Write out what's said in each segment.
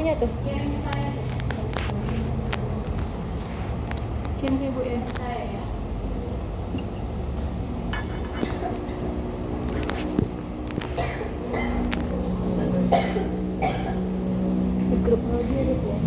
Kirimnya tuh. Kirim saya. Kirim ke ibu ya. Saya ya. Di grup dia gitu ya.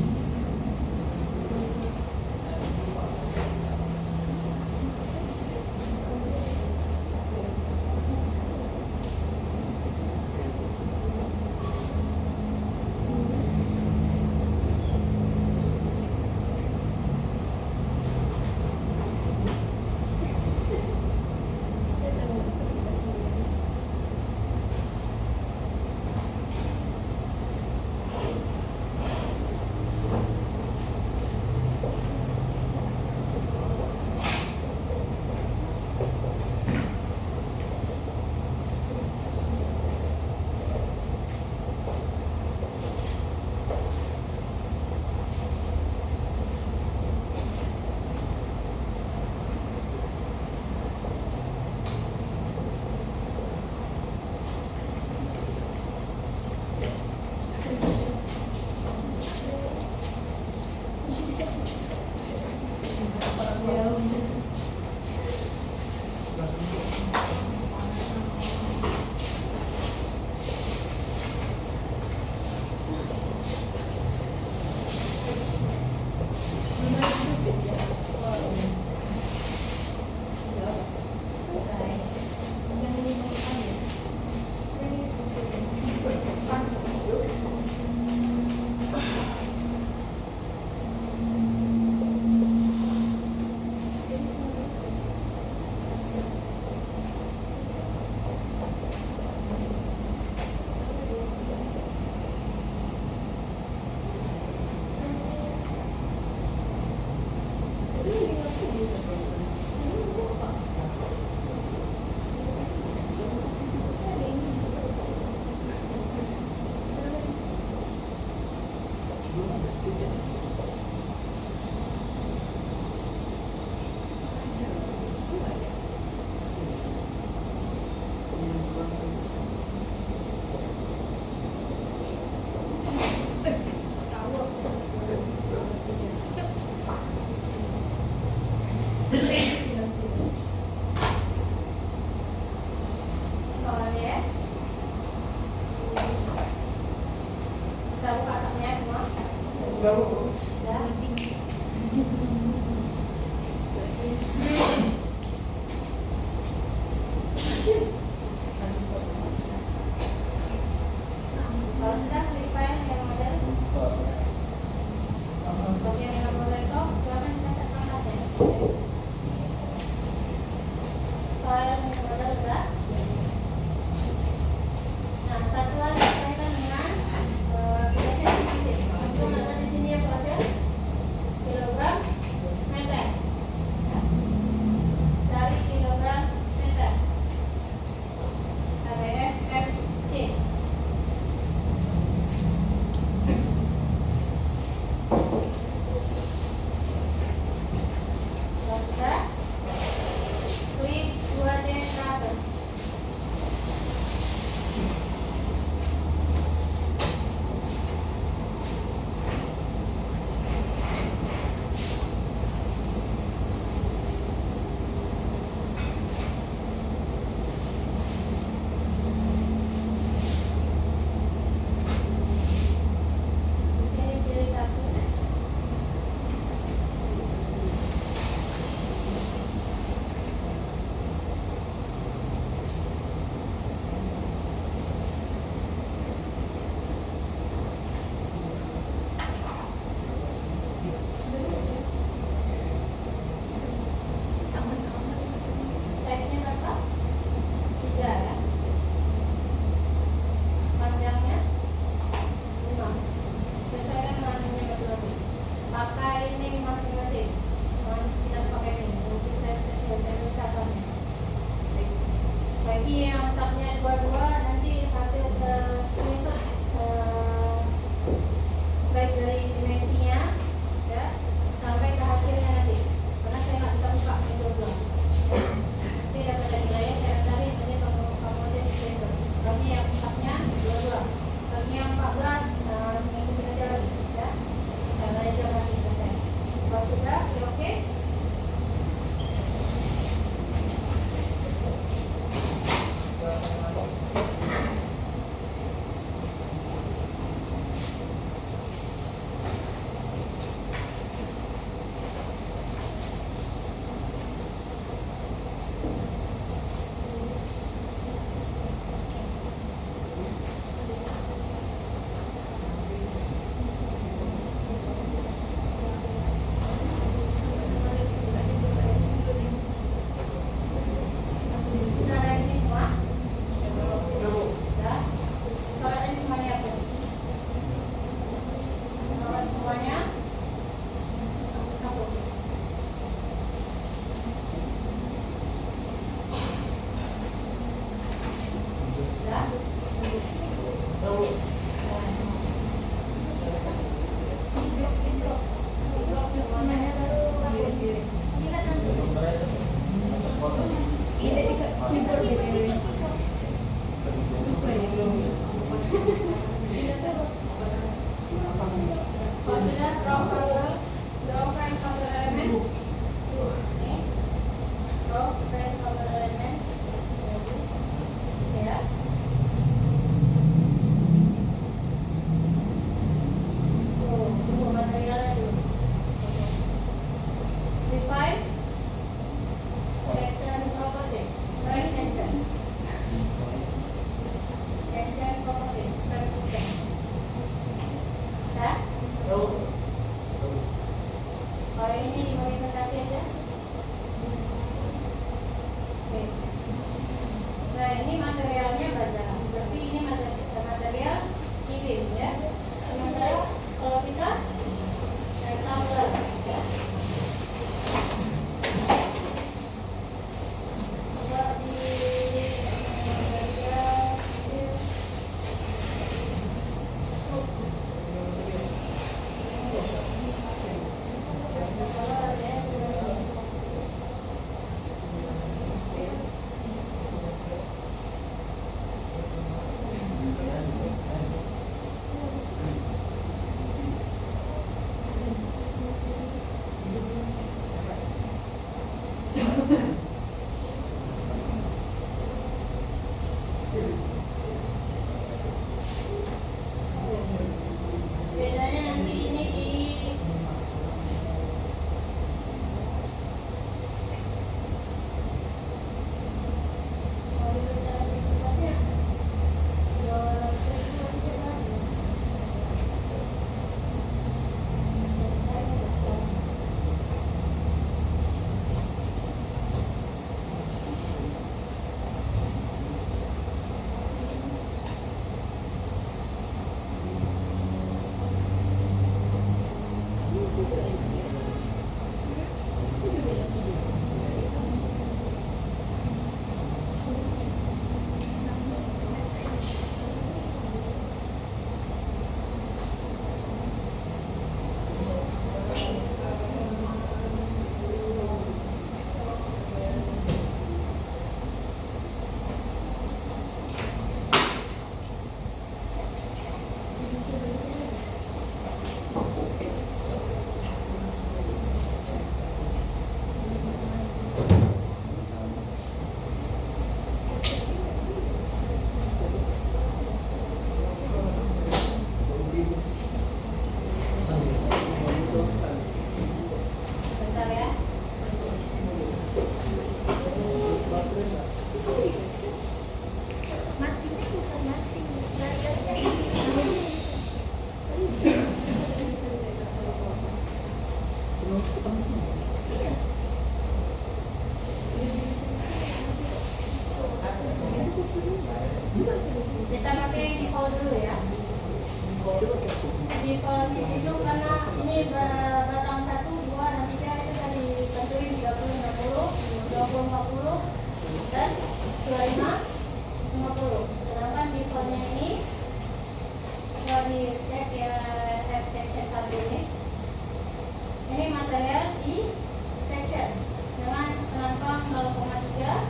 Udah buka asapnya semua? Udah. Udah. Kalau sudah klik file yang model. Bagian yang model itu silakan kita tekan ya. File yang model udah. Nah, satu lagi kaitan dengan biasanya di sini. Itu ada di sini apa aja? Kilogram, meter. Ya. Cari kilogram, meter. KBFMC. Kalau sudah, klik 2D teratur. Ini pilih satu. Sama-sama. Height-nya berapa? 3 ya. Panjangnya 5. Sesuaikan dengan ini masing-masing. Pakai ini masing-masing. Tidak pakai ini. Mungkin saya bisa asapnya. Baik. Bagi yang asapnya dua-dua, nanti hasil screenshot baik dari dimensinya ya sampai ke hasilnya nanti. Karena saya nggak bisa buka yang dua-dua. Nanti dapat dari saya cari nanti kamu aja screenshot. Bagi yang asapnya dua-dua. Bagi yang 14, nah, yang kita aja lagi. Keyboard gitu ya. Lupa ya. Consider draw puzzle, draw frame puzzle element. Okay. Draw frame puzzle element. Ya. Tunggu materialnya dulu. Define action property. Frame action. Action property. Frame action. Ya. Kalau ini dimodifikasi aja. Oke. Nah ini materialnya baja, tapi ini material kirim ya. Sementara kalau kita rectangle, ya. Coba di bedanya nanti ini di bentar ya. Matinya bukan mati. Layarnya ini. Iya. Kita pakai yang default dulu ya. Default itu karena ini batang 1, 2, dan 3 itu tadi tentuin 30, 60, 20, 40, dan 25, 50. Sedangkan defaultnya ini kalau dicek ya section 1 ini material di section dengan penambang 0,3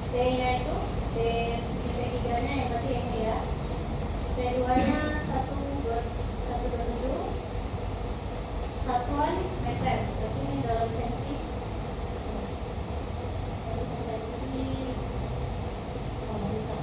D-nya itu D3 nya yang berarti ini ya, D2 nya 127 satuan meter, berarti ini dalam senti. Oh, bisa.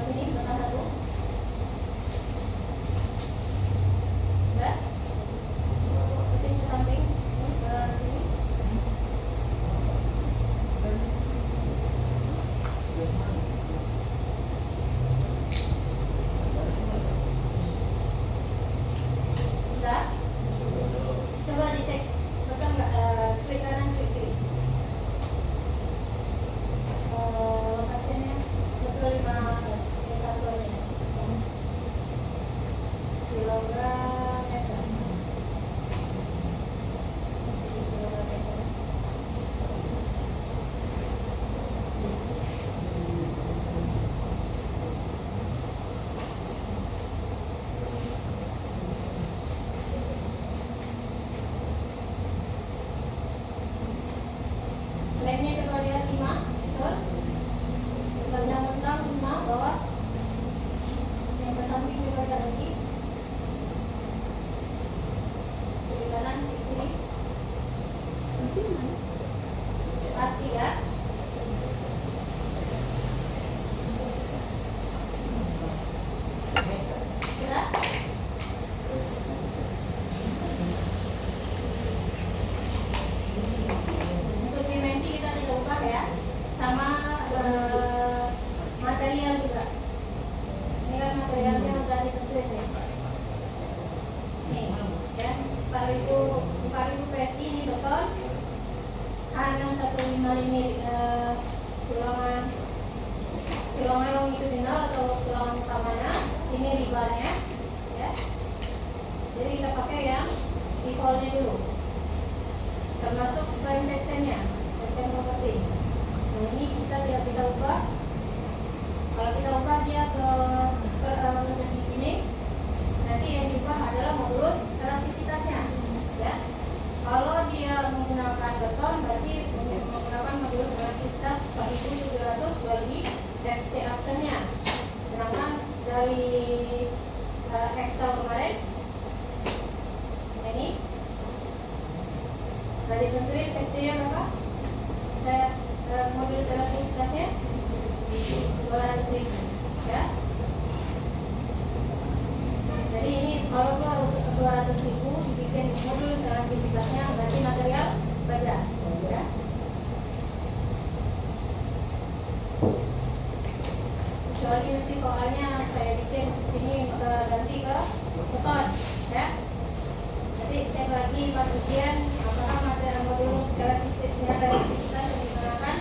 sini bekas satu. Udah. Ikutin ke samping, ini ke sini. Udah. Coba dicek betul nggak, klik kanan klik kiri. Lokasinya betul 5 satuannya. Kilogram meter. Kilogram meter. Lemnya coba lihat 5, betul? Panjang bentang 5, bawah. Yang ke samping coba lihat lagi. Kiri kanan, kiri. Pasti ya. Sudah? Untuk dimensi kita tidak ubah ya, sama material juga. Ini kan materialnya udah ditentuin ya. Nih, ya 4000 PSI ini beton A615 tulangan longitudinal atau tulangan utamanya. Ini ribalnya, ya. Jadi kita pakai yang defaultnya dulu, termasuk frame sectionnya, section property. Nah ini kita tidak bisa ubah. Kalau kita ubah dia ke menjadi ini, nanti yang diubah adalah modulus elastisitasnya, ya. Kalau dia menggunakan beton, berarti menggunakan modulus elastisitas 4700 bagi FC actionnya. Sedangkan dari Excel kemarin, ini dari tentuin FC-nya berapa? Modulus elastisitasnya 200.000, ya. Jadi ini kalau 200.000 dibikin modulus elastisitasnya, berarti material baja, ya. Kecuali nanti soalnya saya bikin ini ganti ke beton, ya. Jadi cek lagi pas ujian apakah material modulus elastisitas yang digunakan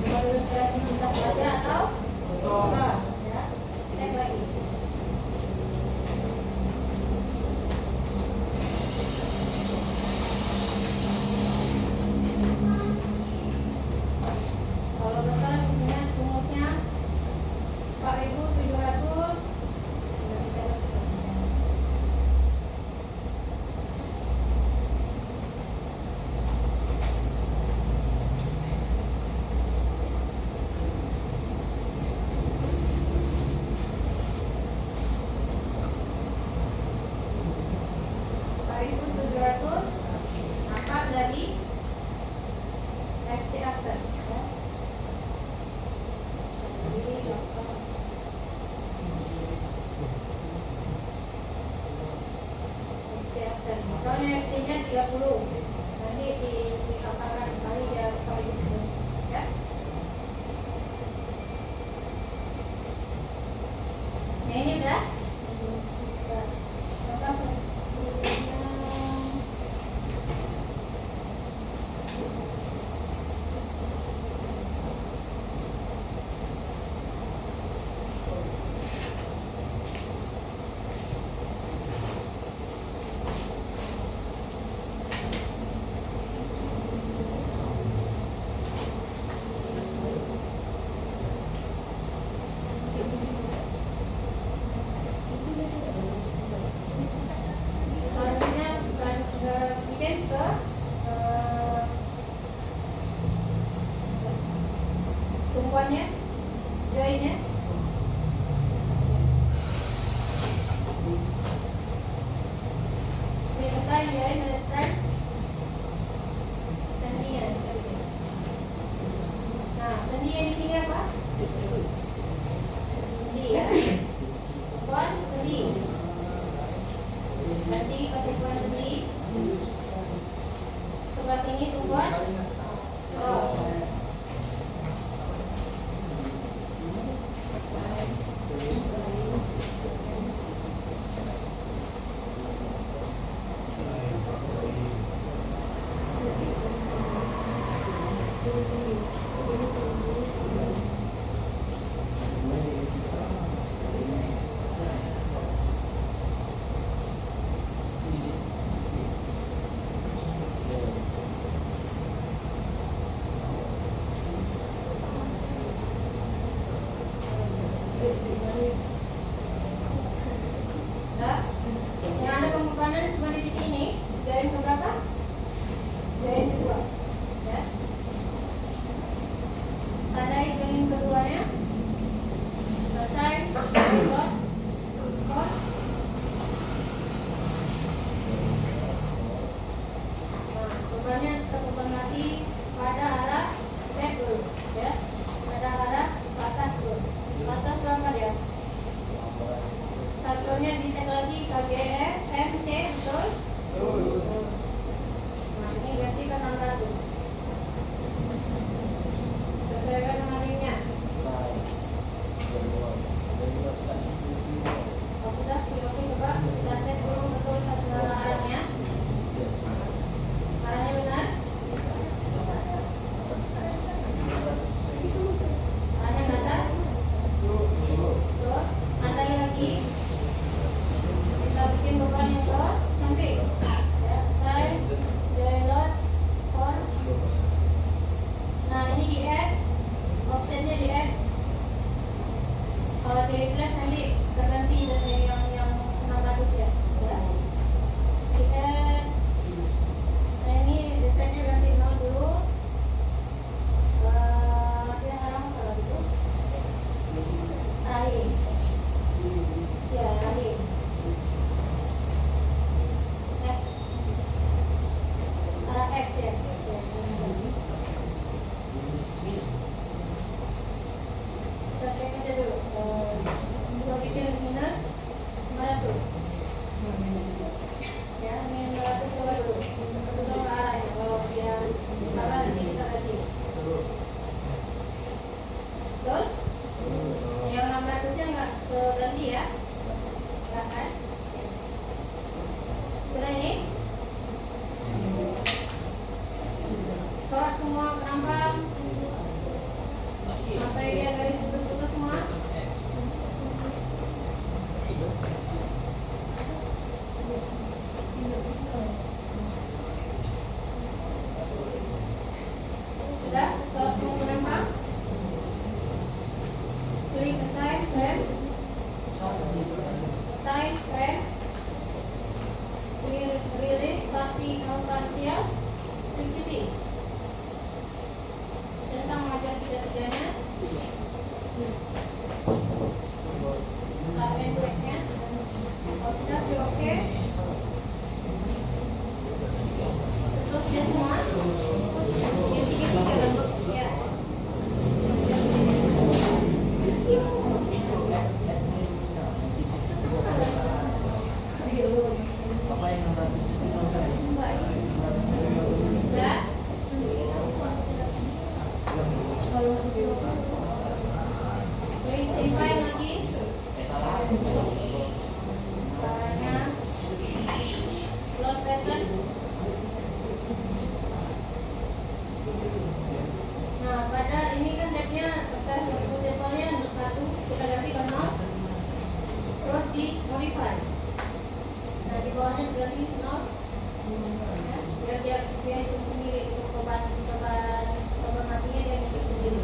modulus elastisitas baja atau beton, ya. Cek lagi. Kalau beton punya rumusnya 4700. Akar dari FT aksen, ya. Jadi FT aksen, misalnya FT-nya 30, nanti dikatakan kembali dia kali itu, ya. Nah ini udah. tumpuannya, joinnya. Ini selesai, join, selesai. Sendinya. Nah, sendinya di sini apa? Sendi Nomornya dicek lagi KGF, MC, betul? Nah, ini ganti ke 600. Sesuaikan dengan ringnya. Oh, sudah, oke, coba kita cek dulu betul arahnya. Arahnya benar? Arahnya ke atas? Betul. Andai lagi. Kita bikin beban yang ke samping. Ya, side, delot, for. Nah, ini di add. Offsetnya di add. Kalau di replace nanti terganti dari yang 600 ya. Ya. Di add. Nah, ini desainnya ganti 0 dulu. Latihan arah apa lagi itu? Raih. Ya, raih. X. Arah X ya. Ya, kita cek aja dulu. Kita bikin minus 500. Ya, minus 500 coba dulu. Betul ke arahnya. Kalau dia salah nanti kita ganti. Betul? Yang 600-nya nggak berhenti ya? Nggak kan? Sudah ini? Coret semua kenapa? Sampai dia garis putus-putus semua? Sudah? Coret semua kenapa? Klik assign frame. Assign frame. Release partial fixity. Tentang wajar tiga-tiganya. Start and break-nya. Oh, sudah oke. Tutup ya semua. Yang tiga-tiga kan? Ya. Sudah? Klik simpan lagi. Caranya load pattern. Nah, pada ini kan date-nya detailnya 1 kita ganti ke 0. Terus di modify. Nah, di bawahnya diganti 0. Ya, biar dia hitung sendiri untuk beban matinya dia hitung sendiri.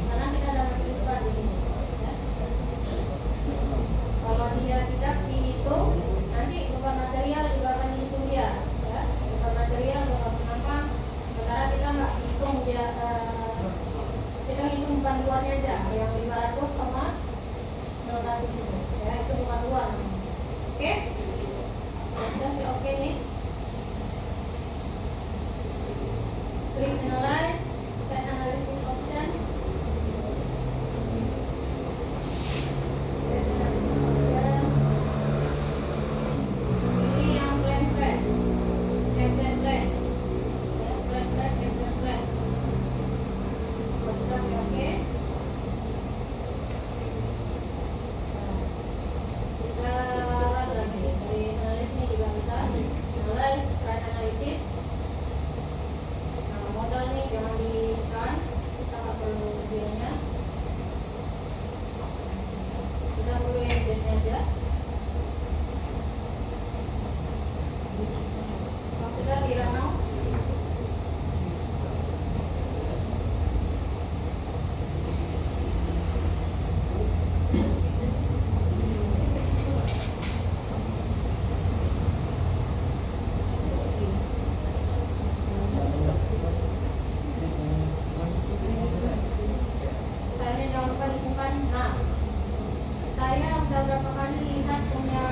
Karena kita ada masih beban di sini. Ya. Kalau dia tidak dihitung, nanti beban material juga akan dihitung dia. Ya. Beban material beban penampang. Sementara kita nggak hitung dia, kita hitung bantuannya aja. Yang 500 sama 600 itu. Ya, itu bantuan. Oke? Sudah oke nih. Klik analyze, set analysis option. Set analysis option. Ini yang plan flat, exit flat. Ya, plan flat, exit flat. Sudah oke. Kita run lagi dari analysis ini juga bisa. Analyze, right analysis. Modal nih jangan di-run, kita nggak perlu videonya. Kita perlu engine-nya aja. Kalau sudah di-run now. Filenya jangan lupa disimpan. Nah, saya udah berapa kali lihat punya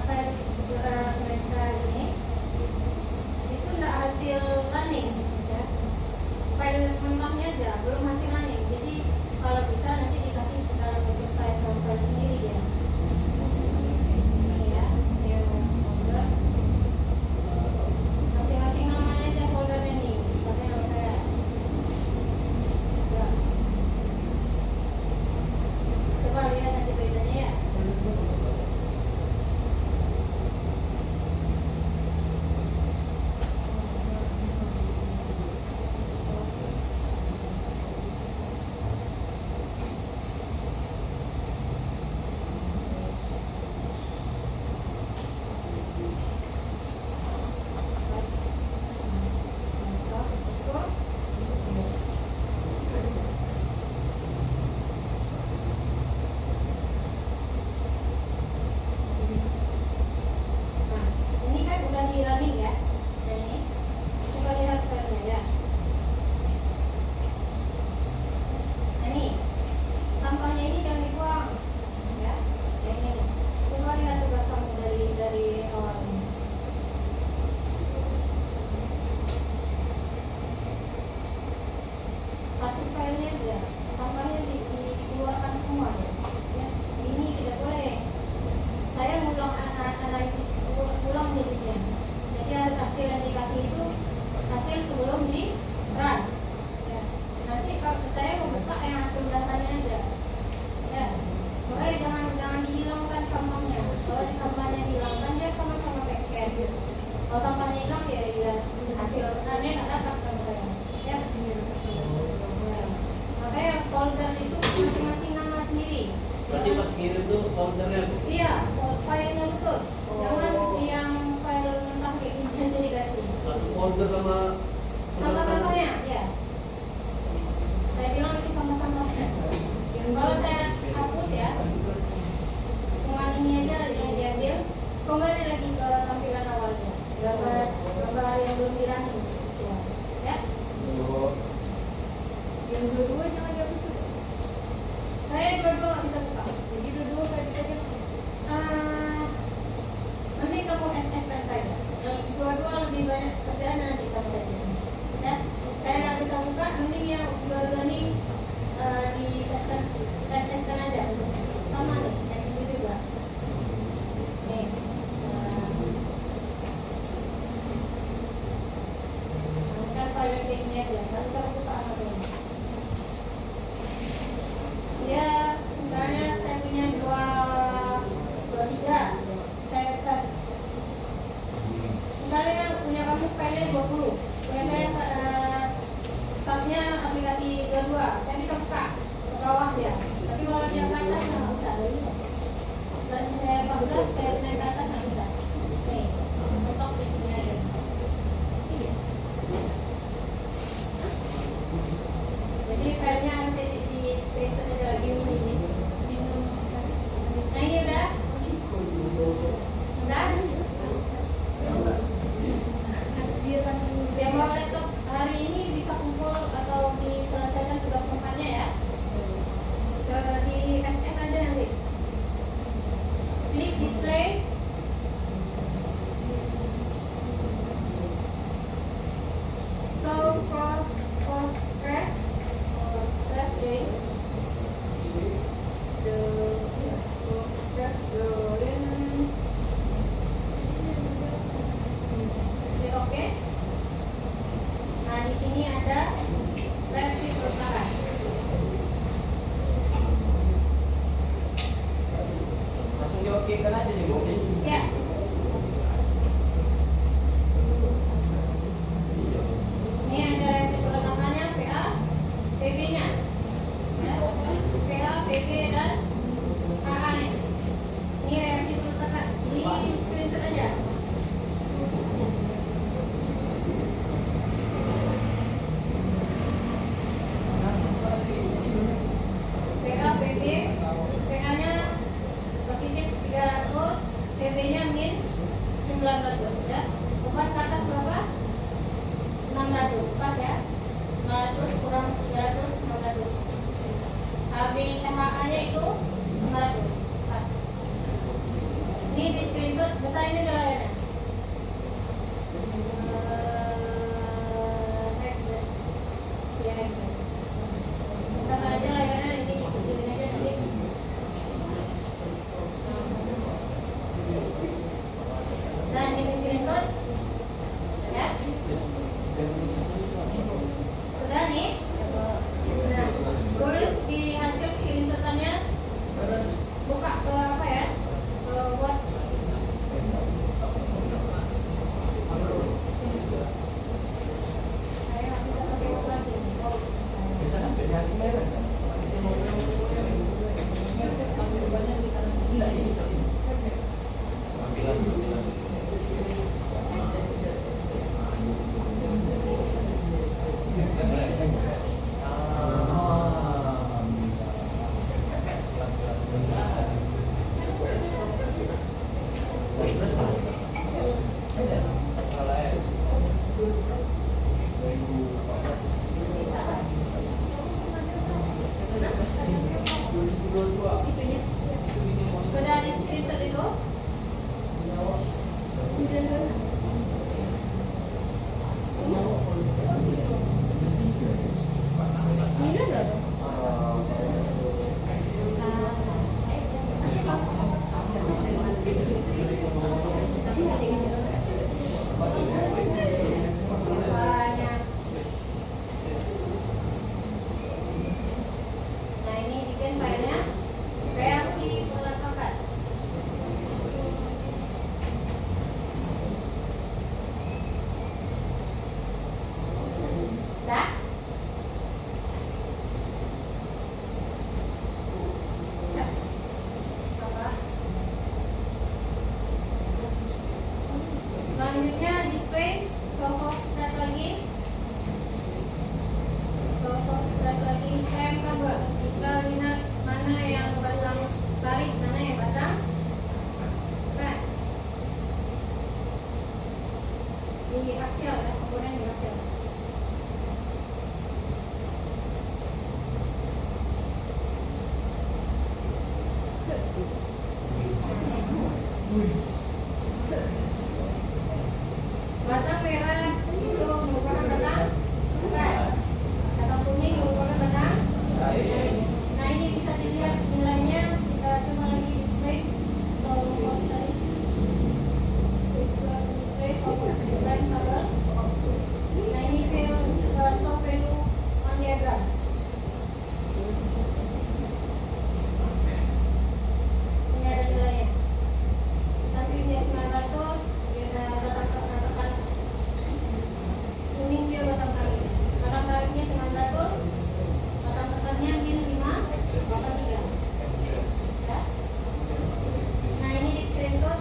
file semester ini, itu nggak hasil running, ya. File mentahnya aja, belum hasil running. Jadi kalau bisa nanti dikasih dalam bentuk file sendiri ya. foldernya Bu. Iya, filenya betul. Oh. Jangan yang file mentah kayak gini aja dikasih. Satu folder sama Sama-samanya, ya. Saya bilang itu sama-sama. Kalau saya hapus ya, cuma ini aja yang diambil. Kembali lagi ke tampilan awalnya. Gambar yang belum dirangin. Ya. Yang dua-dua jangan dihapus. Saya dua-dua nggak bisa buka. Jadi dua-dua kayak kita aja. Nanti kamu SS kan saja. Yang dua-dua lebih banyak kerjaan nanti kamu saja. Ya, saya nggak bisa buka. Nanti yang dua-dua ini di SS kan aja. Sama nih, yang ini juga. Nih. Kan file kayak gini aja. Nggak bisa buka apa ini. Ya, misalnya saya punya 23, saya buka. Misalnya punya kamu filenya 20, punya saya tabnya aplikasi 22, saya bisa buka ke bawah ya. Tapi kalau dia ke atas nggak bisa. Dan saya 14, saya naik ke atas nggak bisa. Nih, mentok di sini aja. Iya. Jadi filenya harus di screenshot aja lagi ini. Nah ini udah? Udah? Yang bawa laptop hari ini bisa kumpul atau diselesaikan tugas keempatnya ya. Di SS aja nanti. Klik display. So cross press day. Press oke. Nah di sini ada reaksi pertukaran. Langsung di oke kan aja nih Bu. Ya. Ini ada reaksi perlengkapannya PA, PB-nya. Ya. PA, PB dan AA-nya. Ini reaksi perlengkapan. Di screenshot aja. PA, PB, PA-nya positif 300, PB-nya min 900 ya. Obat ke atas berapa? 600, pas ya. 500 kurang 300, 600. HB HA-nya itu 500, pas. Ini di screenshot, besar ini adalah layarnya. Next ya. Ya, next ya. Besar aja layarnya, ini kecilin aja nanti. Dan ini screenshot ya. Sudah nih. Nah, tulis di hasil screenshotannya, buka ke apa ya, ke buat saya nggak bisa pakai buku lagi. Bisa sampai di hati merah kan? Enggak ini tadi. Tampilan. Itunya. Sudah di screenshot itu. Ini berapa? yang dikasih. Batang merah itu merupakan batang bukan. Batang kuning merupakan batang. Nah ini bisa dilihat nilainya. Kita coba lagi display. Display red color. Nah ini soft value on diagram. Ini ada nilainya. Sampingnya 900, dia ada batang tekan kuning, dia batang tarik. Batang tariknya 900, batang tekannya min 5, batang 3. Ya. Nah ini di screenshot.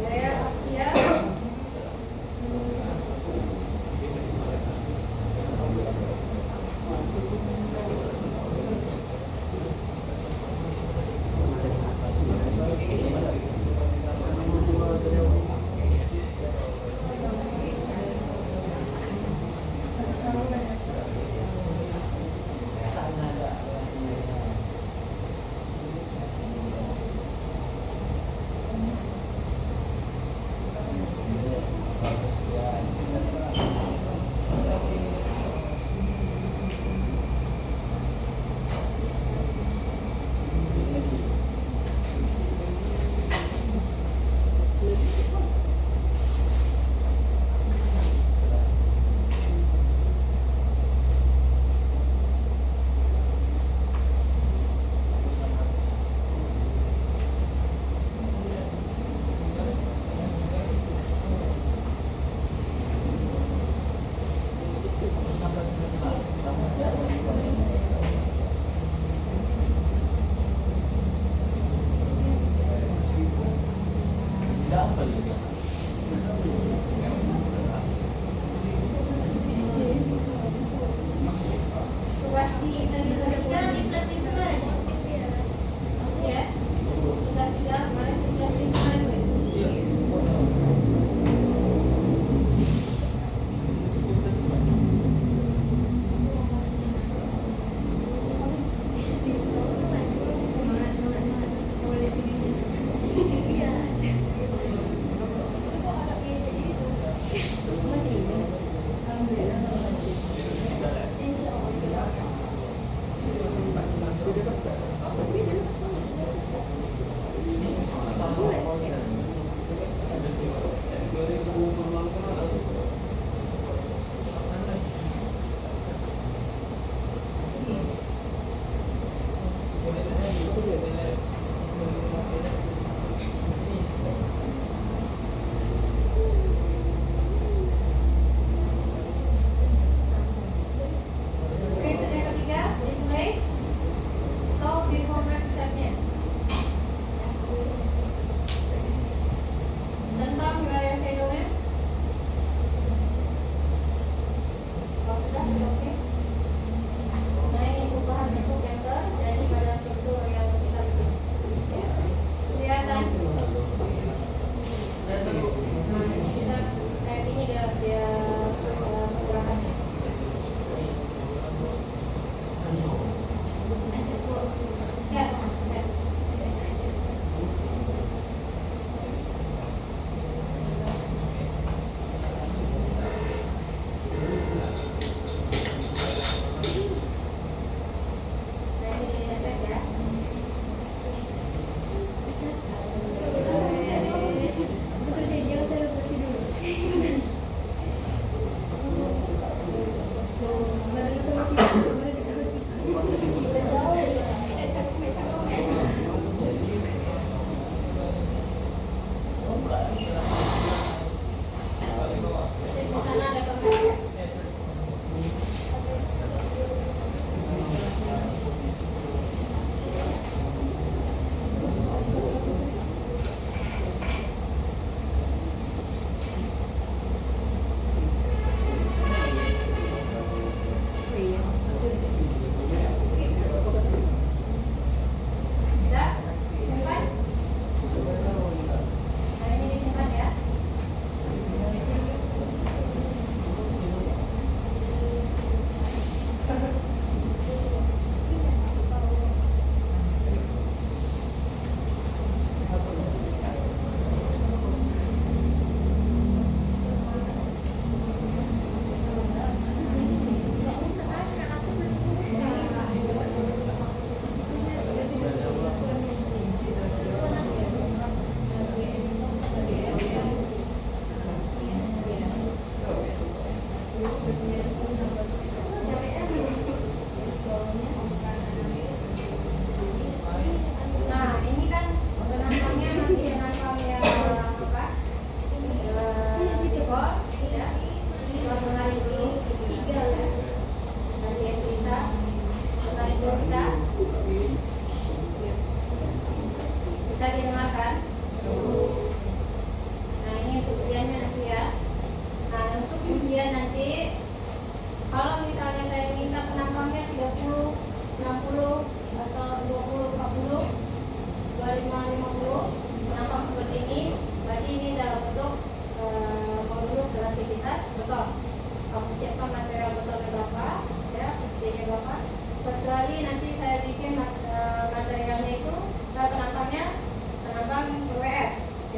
Gaya Asia. Tugas di kemarin. Ya. Tugas 3 kemarin sudah di kemarin. Semangat. Boleh pilih. Iya.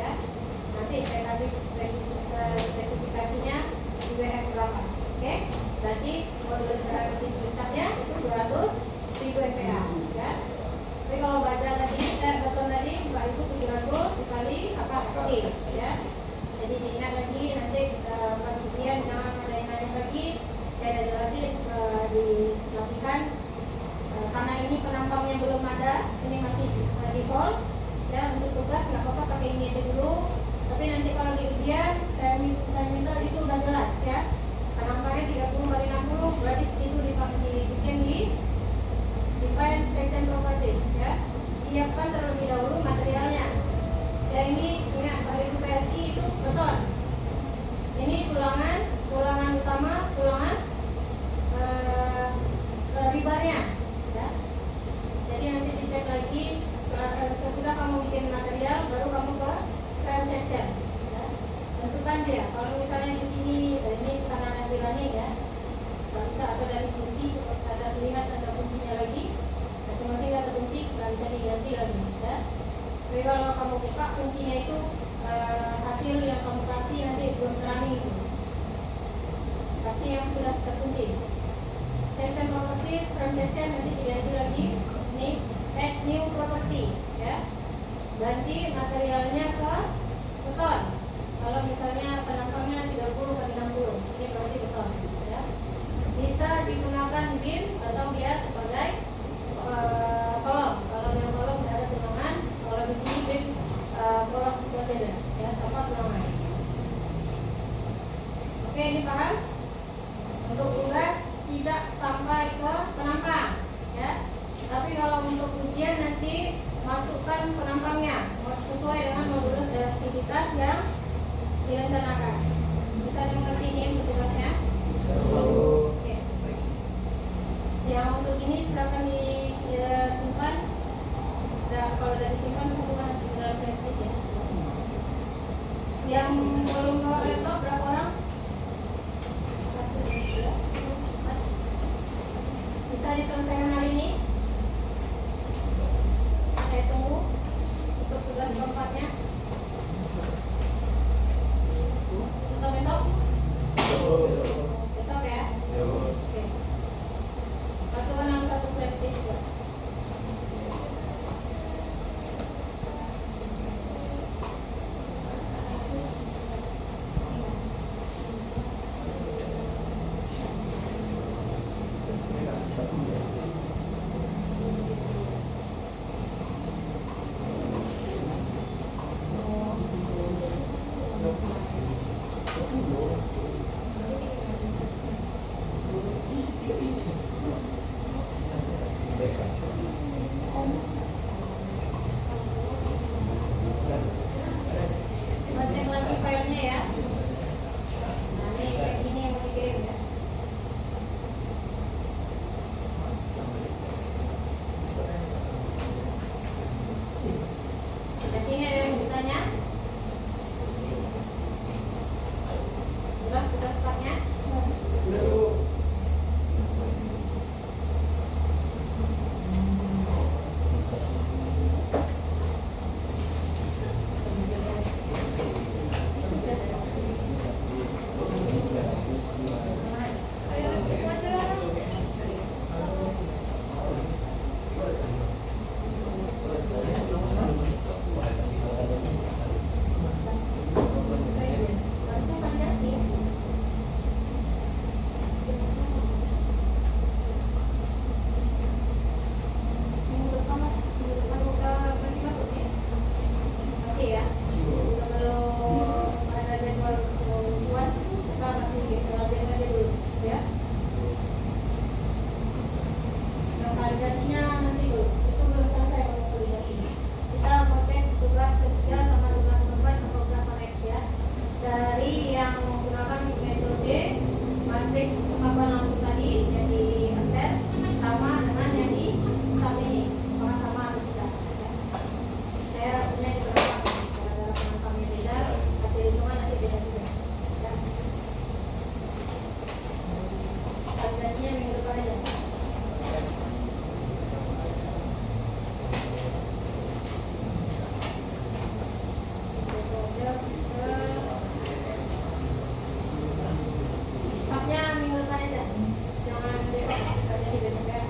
ya. Nanti saya kasih spesifikasinya di WF berapa. Oke, berarti modulus elektrisitasnya itu 200.000 MPa ya. Tapi kalau baja tadi beton tadi Mbak Ibu 700 dikali apa kali ya. Jadi diingat lagi nanti pas ujian jangan ada yang nanya lagi. Saya ada jelasin dilakukan karena ini penampangnya belum ada, ini masih default ya. Untuk tugas nggak apa-apa pakai ini aja dulu. Tapi nanti kalau di ujian saya minta itu udah jelas ya. Penampangnya 30 kali 60 berarti itu dibikin di define section properties ya. Siapkan terlebih dahulu materialnya. Ya ini ingat dari PSI itu beton. Ini tulangan utama, tulangan rebarnya ya. Jadi nanti dicek lagi sesudah kamu bikin material baru kamu ke frame section ya. Tentukan dia kalau misalnya di sini ini karena ada bilangnya ya nggak bisa, atau dari kunci ada lihat ada kuncinya lagi masing-masing ada kunci nggak bisa diganti lagi ya. Tapi kalau kamu buka kuncinya itu hasil yang kamu kasih nanti belum terangin itu kasih yang sudah terkunci. Section properties, frame section nanti diganti lagi. Ini add new property ya. Ganti materialnya ke beton. Kalau misalnya penampangnya 30 kali 60, ini berarti beton ya. Bisa digunakan beam atau dia sebagai kolom. Kalau yang kolom ada tulangan, kalau di sini beam kolom juga beda ya, tanpa tulangan. Oke, ini paham? Untuk tugas tidak sampai ke penampang ya. Tapi kalau untuk ujian nanti masukkan penampangnya sesuai dengan modulus elektrisitas yang direncanakan. Bisa dimengerti ini tugasnya? Oke. Yang untuk ini silakan disimpan. Kalau sudah disimpan hubungan dalam flashdisk ya. Yang belum bawa laptop berapa orang? Bisa diselesaikan hari ini? Saya tunggu untuk tugas keempatnya. Atau besok? Besok ya? Oke. Masukkan 61 flashdisk juga. Cek lagi filenya ya. Nah ini kayak gini yang mau dikirim ya. Di sini ada rumusannya. Jelas tugas partnya. Stopnya minggu depan aja. Jangan besok, kerja di besok ya.